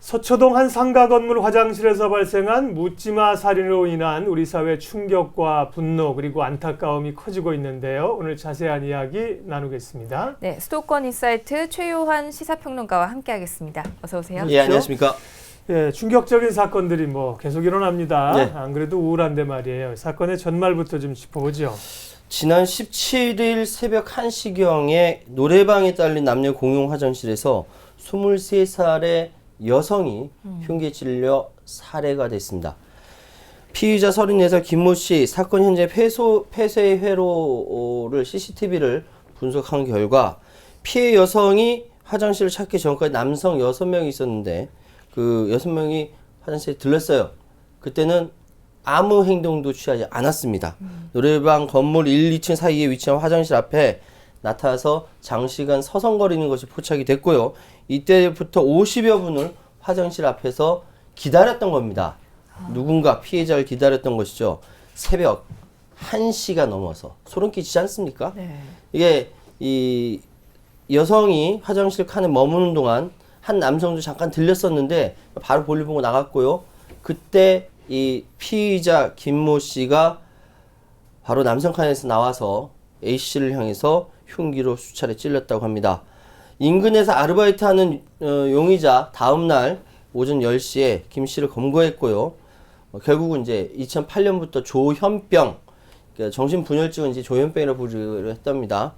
서초동 한 상가 건물 화장실에서 발생한 묻지마 살인으로 인한 우리 사회 충격과 분노 그리고 안타까움이 커지고 있는데요. 오늘 자세한 이야기 나누겠습니다. 네, 수도권 인사이트 최요한 시사평론가와 함께하겠습니다. 어서 오세요. 예, 안녕하십니까. 예, 충격적인 사건들이 계속 일어납니다. 네. 안 그래도 우울한데 말이에요. 사건의 전말부터 좀 짚어보죠. 지난 17일 새벽 1시경에 노래방에 딸린 남녀 공용 화장실에서 23살의 여성이 흉기에 찔려 살해가 됐습니다. 피의자 34살 김모 씨 사건 현재 폐쇄 회로를 CCTV를 분석한 결과 피해 여성이 화장실을 찾기 전까지 남성 6명이 있었는데 그 6명이 화장실에 들렀어요. 그때는 아무 행동도 취하지 않았습니다. 노래방 건물 1, 2층 사이에 위치한 화장실 앞에 나타나서 장시간 서성거리는 것이 포착이 됐고요. 이때부터 50여 분을 화장실 앞에서 기다렸던 겁니다. 누군가 피해자를 기다렸던 것이죠. 새벽 1시가 넘어서 소름 끼치지 않습니까? 네. 이게 이 여성이 화장실 칸에 머무는 동안 한 남성도 잠깐 들렸었는데 바로 볼일 보고 나갔고요. 그때 이 피의자 김모 씨가 바로 남성 칸에서 나와서 A 씨를 향해서 흉기로 수차례 찔렸다고 합니다. 인근에서 아르바이트하는 용의자 다음날 오전 10시에 김 씨를 검거했고요. 결국은 이제 2008년부터 조현병, 그러니까 정신분열증은 이제 조현병이라고 부르기로 했답니다.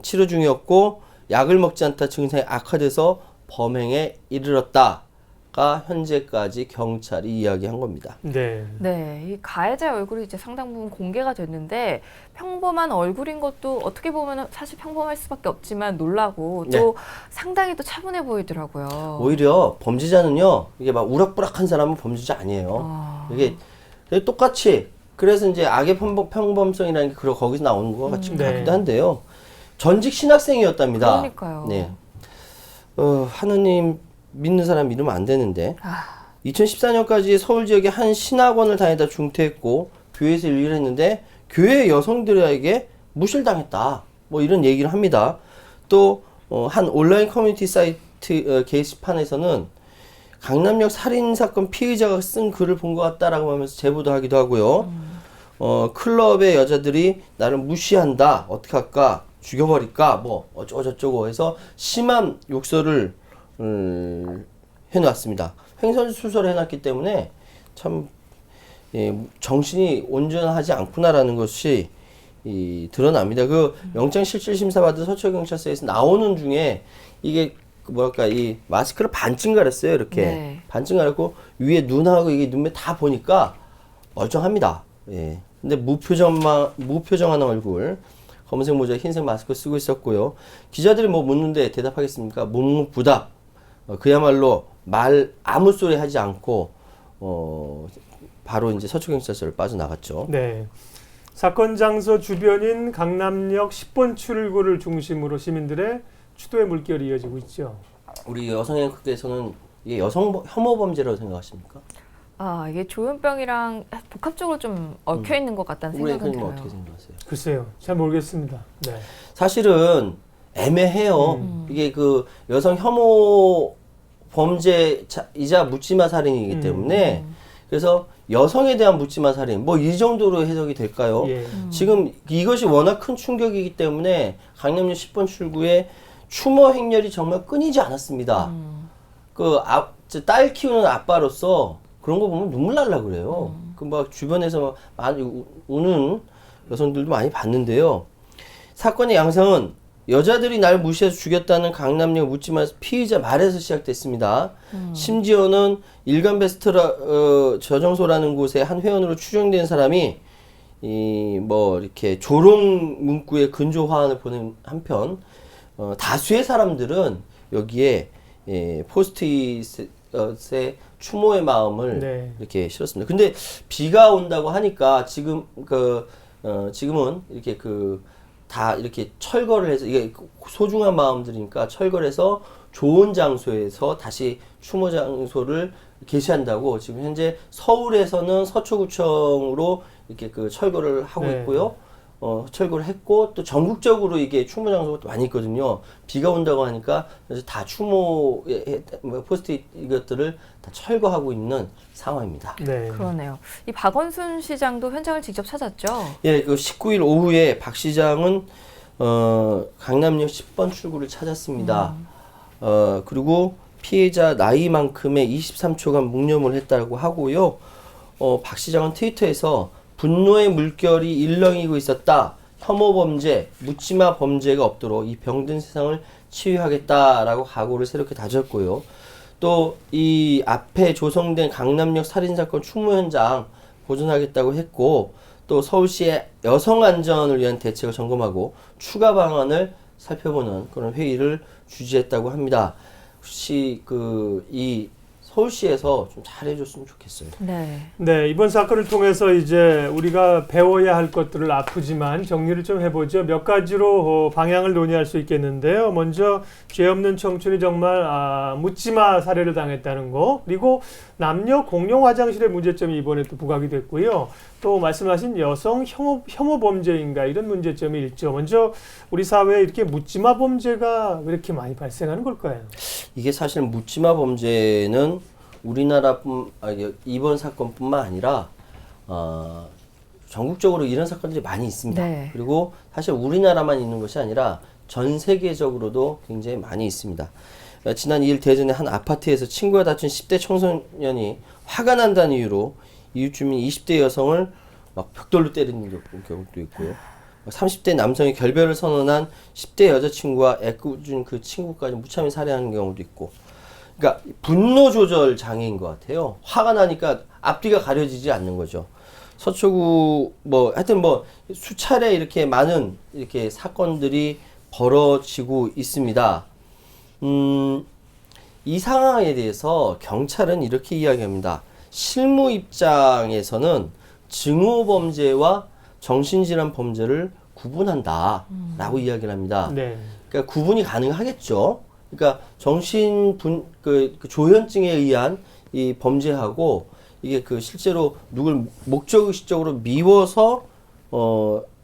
치료 중이었고 약을 먹지 않다 증상이 악화돼서 범행에 이르렀다가 현재까지 경찰이 이야기한 겁니다. 네. 네, 이 가해자의 얼굴이 이제 상당 부분 공개가 됐는데 평범한 얼굴인 것도 어떻게 보면 사실 평범할 수밖에 없지만 놀라고 또 네. 상당히 또 차분해 보이더라고요. 오히려 범죄자는요, 이게 막 우락부락한 사람은 범죄자 아니에요. 이게 똑같이, 그래서 이제 악의 평범성이라는 게 거기서 나오는 것 같기도 네. 한데요. 전직 신학생이었답니다. 그러니까요. 네. 하느님 믿는 사람 믿으면 안 되는데 2014년까지 서울 지역의 한 신학원을 다니다 중퇴했고 교회에서 일을 했는데 교회 여성들에게 무실당했다 뭐 이런 얘기를 합니다. 또 한 온라인 커뮤니티 사이트 게시판에서는 강남역 살인사건 피의자가 쓴 글을 본 것 같다라고 하면서 제보도 하기도 하고요. 클럽의 여자들이 나를 무시한다 어떻게 할까 죽여버릴까 뭐 어쩌고저쩌고 해서 심한 욕설을 해놨습니다. 횡설수설을 해놨기 때문에 참 정신이 온전하지 않구나라는 것이 드러납니다. 그 영장실질심사 받은 서초경찰서에서 나오는 중에 이게 뭐랄까 이 마스크를 반쯤 가렸어요. 이렇게 네. 반쯤 가렸고 위에 눈하고 이게 눈매 다 보니까 멀쩡합니다. 예. 근데 무표정한 얼굴, 검은색 모자, 흰색 마스크 쓰고 있었고요. 기자들이 뭐 묻는데 대답하겠습니까? 묵묵부답. 그야말로 말 아무 소리 하지 않고 바로 이제 서초경찰서를 빠져나갔죠. 네. 사건 장소 주변인 강남역 10번 출구를 중심으로 시민들의 추도의 물결이 이어지고 있죠. 우리 여성의학계에서는 이게 여성 혐오 범죄라고 생각하십니까? 이게 조현병이랑 복합적으로 좀 얽혀 있는 것 같다는 우리 생각은 의원님 들어요. 어떻게 생각하세요? 글쎄요. 잘 모르겠습니다. 네. 사실은 애매해요. 이게 그 여성 혐오 범죄이자 묻지마 살인이기 때문에 그래서 여성에 대한 묻지마 살인 뭐 이 정도로 해석이 될까요? 예. 지금 이것이 워낙 큰 충격이기 때문에 강남역 10번 출구에 추모 행렬이 정말 끊이지 않았습니다. 딸 키우는 아빠로서 그런 거 보면 눈물 날라 그래요. 그 막 주변에서 많이 우는 여성들도 많이 봤는데요. 사건의 양상은 여자들이 날 무시해서 죽였다는 강남역 묻지마 피의자 말에서 시작됐습니다. 심지어는 일간 베스트 저정소라는 곳에 한 회원으로 추정된 사람이 이렇게 조롱 문구에 근조 화환을 보낸 한편 다수의 사람들은 여기에 포스트잇에 추모의 마음을 네. 이렇게 실었습니다. 근데 비가 온다고 하니까 지금은 이렇게 다 이렇게 철거를 해서 이게 소중한 마음들이니까 철거를 해서 좋은 장소에서 다시 추모 장소를 개시한다고 지금 현재 서울에서는 서초구청으로 이렇게 철거를 하고 네. 있고요. 철거를 했고 또 전국적으로 이게 추모 장소가 많이 있거든요. 비가 온다고 하니까 그래서 다 추모 포스트잇 이것들을 다 철거하고 있는 상황입니다. 네. 그러네요. 이 박원순 시장도 현장을 직접 찾았죠. 예, 그 19일 오후에 박 시장은 강남역 10번 출구를 찾았습니다. 그리고 피해자 나이만큼의 23초간 묵념을 했다고 하고요. 박 시장은 트위터에서 분노의 물결이 일렁이고 있었다. 혐오 범죄, 묻지마 범죄가 없도록 이 병든 세상을 치유하겠다라고 각오를 새롭게 다졌고요. 또 이 앞에 조성된 강남역 살인사건 추모 현장 보존하겠다고 했고 또 서울시의 여성 안전을 위한 대책을 점검하고 추가 방안을 살펴보는 그런 회의를 주재했다고 합니다. 혹시 이 서울시에서 좀 잘해줬으면 좋겠어요. 네. 네, 이번 사건을 통해서 이제 우리가 배워야 할 것들을 아프지만 정리를 좀 해보죠. 몇 가지로 방향을 논의할 수 있겠는데요. 먼저 죄 없는 청춘이 정말 묻지마 살해를 당했다는 거, 그리고 남녀 공용 화장실의 문제점이 이번에 또 부각이 됐고요. 또 말씀하신 여성 혐오 범죄인가 이런 문제점이 있죠. 먼저 우리 사회에 이렇게 묻지마 범죄가 왜 이렇게 많이 발생하는 걸까요? 이게 사실 묻지마 범죄는 이번 사건뿐만 아니라 전국적으로 이런 사건들이 많이 있습니다. 네. 그리고 사실 우리나라만 있는 것이 아니라 전 세계적으로도 굉장히 많이 있습니다. 지난 2일 대전의 한 아파트에서 친구와 다툰 10대 청소년이 화가 난다는 이유로 이웃 주민 20대 여성을 막 벽돌로 때리는 경우도 있고요. 30대 남성이 결별을 선언한 10대 여자친구와 애꿎은 그 친구까지 무참히 살해하는 경우도 있고. 그러니까 분노 조절 장애인 것 같아요. 화가 나니까 앞뒤가 가려지지 않는 거죠. 서초구 하여튼 수차례 이렇게 많은 이렇게 사건들이 벌어지고 있습니다. 이 상황에 대해서 경찰은 이렇게 이야기합니다. 실무 입장에서는 증오 범죄와 정신질환 범죄를 구분한다라고 이야기를 합니다. 네. 그러니까 구분이 가능하겠죠. 그러니까 조현증에 의한 이 범죄하고 이게 실제로 누굴 목적의식적으로 미워서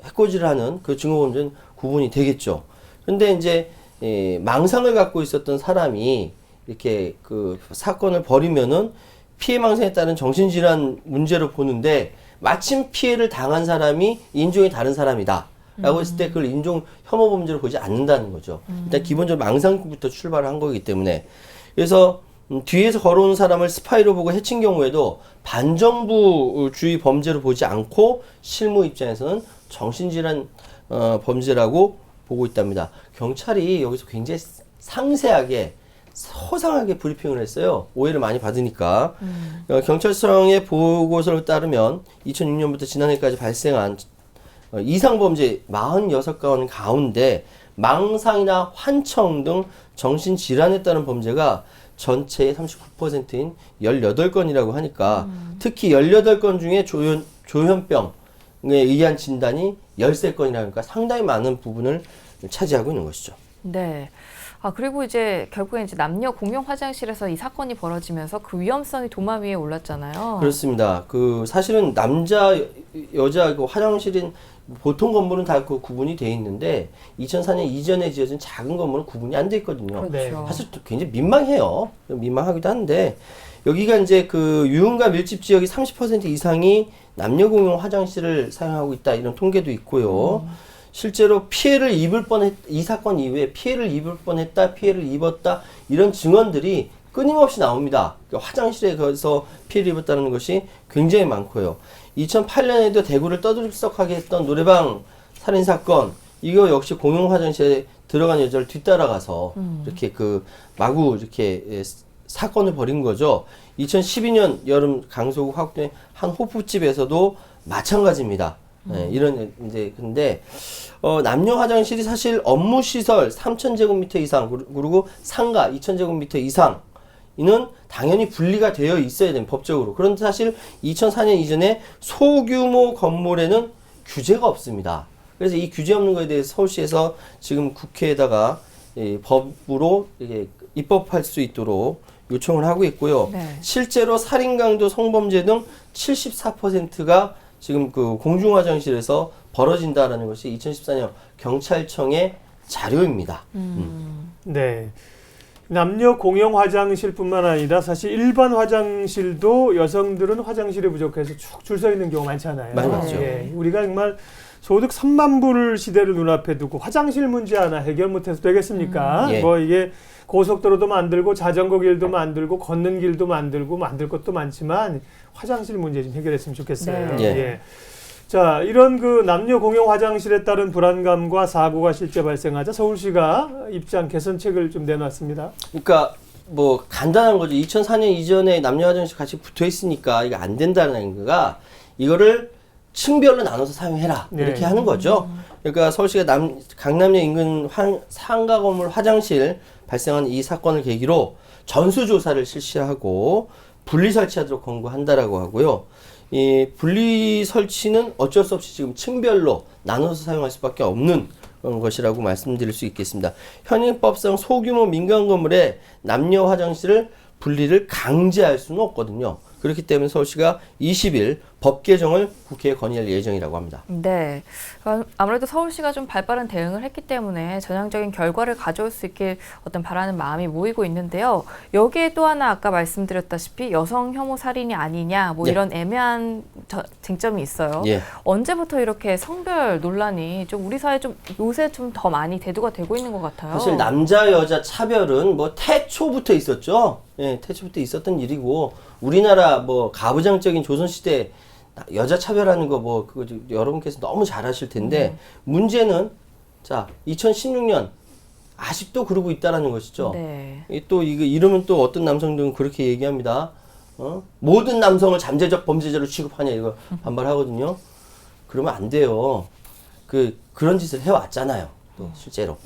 해코지를 그 증오 범죄는 구분이 되겠죠. 그런데 이제 망상을 갖고 있었던 사람이 이렇게 사건을 벌이면은 피해망상에 따른 정신질환 문제로 보는데 마침 피해를 당한 사람이 인종이 다른 사람이다. 라고 했을 때 그걸 인종 혐오 범죄로 보지 않는다는 거죠. 일단 기본적으로 망상부터 출발한 거기 때문에. 그래서 뒤에서 걸어오는 사람을 스파이로 보고 해친 경우에도 반정부주의 범죄로 보지 않고 실무 입장에서는 정신질환 범죄라고 보고 있답니다. 경찰이 여기서 굉장히 상세하게 소상하게 브리핑을 했어요. 오해를 많이 받으니까. 경찰청의 보고서를 따르면 2006년부터 지난해까지 발생한 이상범죄 46건 가운데 망상이나 환청 등 정신질환에 따른 범죄가 전체의 39%인 18건이라고 하니까 특히 18건 중에 조현병에 의한 진단이 13건이라고 하니까 상당히 많은 부분을 차지하고 있는 것이죠. 네. 그리고 결국에 남녀 공용 화장실에서 이 사건이 벌어지면서 그 위험성이 도마 위에 올랐잖아요. 그렇습니다. 사실은 남자, 여자 화장실인 보통 건물은 다 구분이 돼 있는데 2004년 이전에 지어진 작은 건물은 구분이 안 돼 있거든요. 그렇죠. 사실 굉장히 민망해요. 민망하기도 한데 여기가 이제 유흥가 밀집 지역이 30% 이상이 남녀 공용 화장실을 사용하고 있다 이런 통계도 있고요. 실제로 이 사건 이후에 피해를 입을 뻔했다, 피해를 입었다 이런 증언들이 끊임없이 나옵니다. 화장실에 가서 피해를 입었다는 것이 굉장히 많고요. 2008년에도 대구를 떠들썩하게 했던 노래방 살인사건, 이거 역시 공용 화장실에 들어간 여자를 뒤따라가서 이렇게 마구 이렇게 사건을 벌인 거죠. 2012년 여름 강서구 화곡동의 한 호프집에서도 마찬가지입니다. 네, 근데 남녀 화장실이 사실 업무 시설 3,000제곱미터 이상 그리고 상가 2,000제곱미터 이상 이는 당연히 분리가 되어 있어야 됩니다. 법적으로. 그런데 사실 2004년 이전에 소규모 건물에는 규제가 없습니다. 그래서 이 규제 없는 것에 대해서 서울시에서 지금 국회에다가 법으로 입법할 수 있도록 요청을 하고 있고요. 네. 실제로 살인, 강도, 성범죄 등 74%가 지금 공중 화장실에서 벌어진다라는 것이 2014년 경찰청의 자료입니다. 네. 남녀 공용 화장실뿐만 아니라 사실 일반 화장실도 여성들은 화장실에 부족해서 축 줄 서 있는 경우 많잖아요. 많이 많죠. 예, 우리가 정말 소득 3만 불 시대를 눈앞에 두고 화장실 문제 하나 해결 못해서 되겠습니까? 예. 뭐 이게 고속도로도 만들고 자전거 길도 만들고 걷는 길도 만들고 만들 것도 많지만 화장실 문제 좀 해결했으면 좋겠어요. 네. 예. 예. 자, 이런 그 남녀 공용 화장실에 따른 불안감과 사고가 실제 발생하자 서울시가 입장 개선책을 좀 내놨습니다. 그러니까 뭐 간단한 거죠. 2004년 이전에 남녀 화장실 같이 붙어 있으니까 이게 안 된다는 거가 이거를 층별로 나눠서 사용해라 이렇게 네. 하는 거죠. 그러니까 서울시가 강남역 인근 상가 건물 화장실 발생한 이 사건을 계기로 전수조사를 실시하고 분리 설치하도록 권고한다라고 하고요. 이 분리 설치는 어쩔 수 없이 지금 층별로 나눠서 사용할 수밖에 없는 그런 것이라고 말씀드릴 수 있겠습니다. 현행법상 소규모 민간 건물에 남녀 화장실을 분리를 강제할 수는 없거든요. 그렇기 때문에 서울시가 20일 법 개정을 국회에 건의할 예정이라고 합니다. 네. 아무래도 서울시가 좀 발빠른 대응을 했기 때문에 전향적인 결과를 가져올 수 있길 어떤 바라는 마음이 모이고 있는데요. 여기에 또 하나 아까 말씀드렸다시피 여성 혐오 살인이 아니냐 뭐 네. 이런 애매한 쟁점이 있어요. 예. 언제부터 이렇게 성별 논란이 좀 우리 사회에 좀 요새 좀 더 많이 대두가 되고 있는 것 같아요. 사실 남자 여자 차별은 뭐 태초부터 있었죠. 예, 태초부터 있었던 일이고 우리나라 뭐 가부장적인 조선시대 여자 차별하는 거 뭐 그거 여러분께서 너무 잘 아실 텐데 문제는 자 2016년 아직도 그러고 있다라는 것이죠. 네. 또 이거 이러면 또 어떤 남성들은 그렇게 얘기합니다. 모든 남성을 잠재적 범죄자로 취급하냐 이거 반발하거든요. 그러면 안 돼요. 그런 짓을 해왔잖아요. 또 실제로.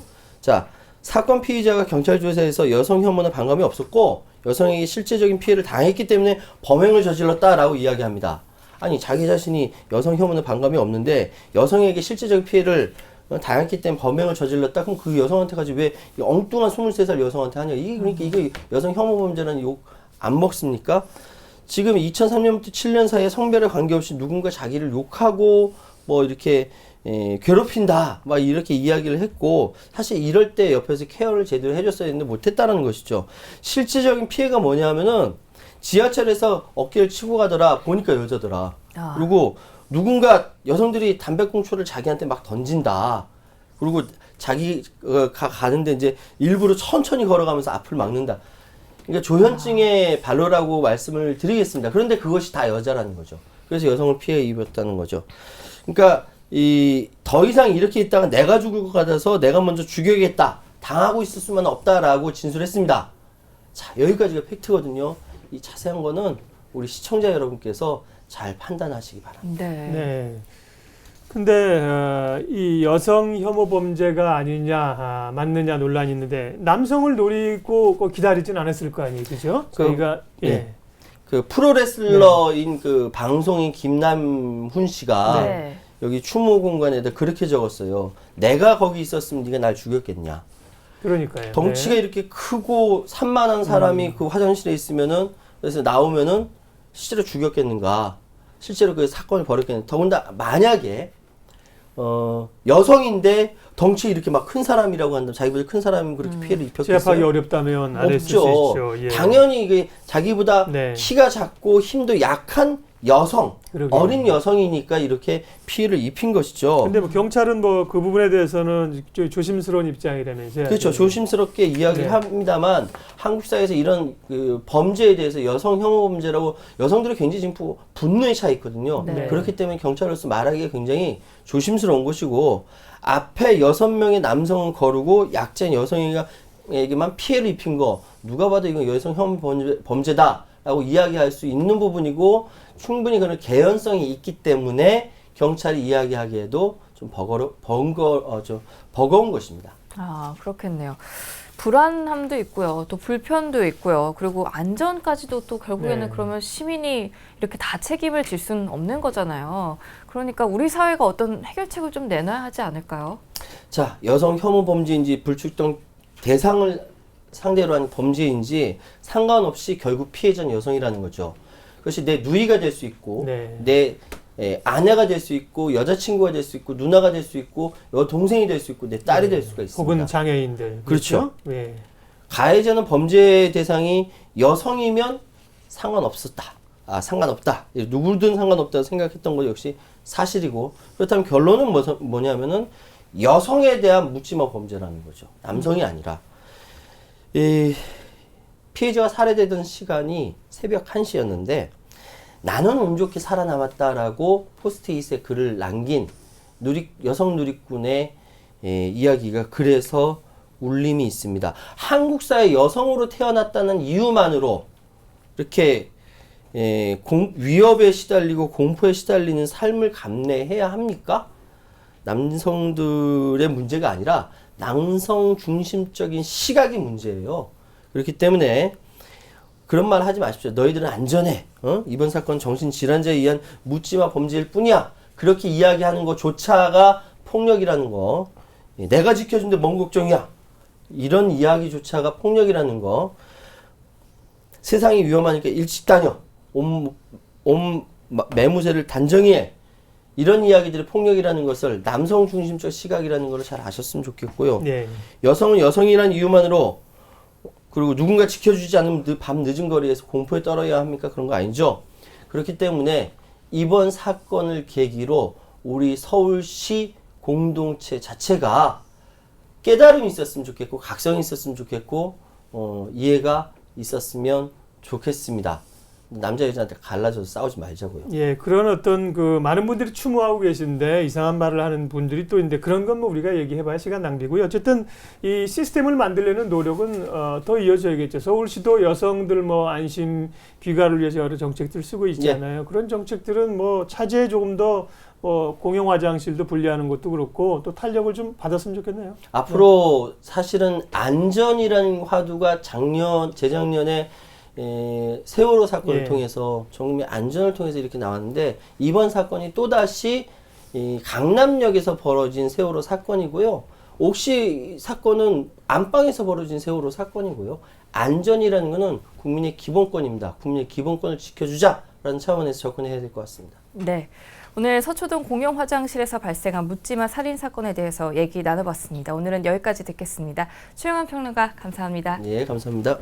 자 사건 피의자가 경찰 조사에서 여성 혐오나 반감이 없었고 여성에게 실제적인 피해를 당했기 때문에 범행을 저질렀다라고 이야기합니다. 아니 자기 자신이 여성 혐오나 반감이 없는데 여성에게 실제적인 피해를 당했기 때문에 범행을 저질렀다? 그럼 그 여성한테까지 왜 엉뚱한 23살 여성한테 하냐? 그러니까 이게 여성 혐오 범죄라는 욕 안 먹습니까? 지금 2003년부터 7년 사이에 성별에 관계없이 누군가 자기를 욕하고 뭐 이렇게 괴롭힌다 막 이렇게 이야기를 했고 사실 이럴 때 옆에서 케어를 제대로 해줬어야 했는데 못했다는 것이죠. 실질적인 피해가 뭐냐면은 지하철에서 어깨를 치고 가더라 보니까 여자더라. 그리고 누군가 여성들이 담배꽁초를 자기한테 막 던진다. 그리고 자기가 가는데 이제 일부러 천천히 걸어가면서 앞을 막는다. 그러니까 조현증의 발로라고 말씀을 드리겠습니다. 그런데 그것이 다 여자라는 거죠. 그래서 여성을 피해 입었다는 거죠. 그러니까 더 이상 이렇게 있다가 내가 죽을 것 같아서 내가 먼저 죽여야겠다. 당하고 있을 수만 없다라고 진술했습니다. 자, 여기까지가 팩트거든요. 이 자세한 거는 우리 시청자 여러분께서 잘 판단하시기 바랍니다. 네. 네. 근데 이 여성 혐오 범죄가 아니냐 맞느냐 논란이 있는데 남성을 노리고 기다리진 않았을 거 아니에요, 그죠? 저희가 예. 그 프로레슬러인 그 방송인 김남훈 씨가 네. 여기 추모 공간에다 그렇게 적었어요. 내가 거기 있었으면 네가 날 죽였겠냐. 그러니까요. 덩치가 네. 이렇게 크고 산만한 사람이 그 화장실에 있으면은 그래서 나오면은 실제로 죽였겠는가. 실제로 그 사건을 벌였겠는가. 더군다나 만약에 여성인데 덩치 이렇게 막 큰 사람이라고 한다면 자기보다 큰 사람이 그렇게 피해를 입혔겠어요? 제압하기 어렵다면 안 했을 수 없죠. 있죠. 예. 당연히 이게 자기보다 네. 키가 작고 힘도 약한 여성, 그러게요. 어린 여성이니까 이렇게 피해를 입힌 것이죠. 근데 뭐 경찰은 뭐 그 부분에 대해서는 조심스러운 입장이라면서요. 그렇죠. 조심스럽게 이야기를 네. 합니다만 한국 사회에서 이런 그 범죄에 대해서 여성 혐오 범죄라고 여성들이 굉장히 지금 분노에 차 있거든요. 네. 그렇기 때문에 경찰로서 말하기가 굉장히 조심스러운 것이고 앞에 6명의 남성은 거르고 약자인 여성에게만 피해를 입힌 거 누가 봐도 이건 여성 혐오 범죄다라고 이야기할 수 있는 부분이고 충분히 그런 개연성이 있기 때문에 경찰이 이야기하기에도 좀 버거운 것입니다. 아, 그렇겠네요. 불안함도 있고요. 또 불편도 있고요. 그리고 안전까지도 또 결국에는 네. 그러면 시민이 이렇게 다 책임을 질 수는 없는 거잖아요. 그러니까 우리 사회가 어떤 해결책을 좀 내놔야 하지 않을까요? 자, 여성 혐오 범죄인지 불특정 대상을 상대로 한 범죄인지 상관없이 결국 피해자는 여성이라는 거죠. 그것이 내 누이가 될 수 있고 네. 내 아내가 될 수 있고 여자친구가 될 수 있고 누나가 될 수 있고 동생이 될 수 있고 내 딸이 될 수가 있습니다. 혹은 장애인들. 그렇죠. 예. 가해자는 범죄 대상이 여성이면 상관없었다. 상관없다. 누구든 상관없다고 생각했던 것 역시 사실이고, 그렇다면 결론은 뭐냐면은 여성에 대한 묻지마 범죄라는 거죠. 남성이 아니라. 피해자가 살해되던 시간이 새벽 1시였는데 나는 운 좋게 살아남았다라고 포스트잇에 글을 남긴 여성 누리꾼의 이야기가 그래서 울림이 있습니다. 한국 사회 여성으로 태어났다는 이유만으로 이렇게 위협에 시달리고 공포에 시달리는 삶을 감내해야 합니까? 남성들의 문제가 아니라 남성 중심적인 시각이 문제예요. 그렇기 때문에 그런 말 하지 마십시오. 너희들은 안전해. 이번 사건 정신질환자에 의한 묻지마 범죄일 뿐이야. 그렇게 이야기하는 것조차가 폭력이라는 거. 내가 지켜준데 뭔 걱정이야. 이런 이야기조차가 폭력이라는 거. 세상이 위험하니까 일찍 다녀. 매무새를 단정히 해. 이런 이야기들이 폭력이라는 것을 남성 중심적 시각이라는 걸 잘 아셨으면 좋겠고요. 예. 여성은 여성이라는 이유만으로 그리고 누군가 지켜주지 않으면 밤 늦은 거리에서 공포에 떨어야 합니까? 그런 거 아니죠. 그렇기 때문에 이번 사건을 계기로 우리 서울시 공동체 자체가 깨달음이 있었으면 좋겠고 각성이 있었으면 좋겠고 이해가 있었으면 좋겠습니다. 남자 여자한테 갈라져서 싸우지 말자고요. 예, 그런 어떤 많은 분들이 추모하고 계신데 이상한 말을 하는 분들이 또 있는데 그런 건 뭐 우리가 얘기해봐야 시간 낭비고요. 어쨌든 이 시스템을 만들려는 노력은 더 이어져야겠죠. 서울시도 여성들 안심 귀가를 위해서 여러 정책들 쓰고 있잖아요. 그런 정책들은 차제에 조금 더 공용 화장실도 분리하는 것도 그렇고 또 탄력을 좀 받았으면 좋겠네요. 앞으로 사실은 안전이라는 화두가 재작년에 세월호 사건을 통해서 정말 안전을 통해서 이렇게 나왔는데 이번 사건이 또다시 강남역에서 벌어진 세월호 사건이고요. 옥시 사건은 안방에서 벌어진 세월호 사건이고요. 안전이라는 것은 국민의 기본권입니다. 국민의 기본권을 지켜주자라는 차원에서 접근해야 될 것 같습니다. 네. 오늘 서초동 공용 화장실에서 발생한 묻지마 살인 사건에 대해서 얘기 나눠봤습니다. 오늘은 여기까지 듣겠습니다. 최영환 평론가 감사합니다. 예, 감사합니다.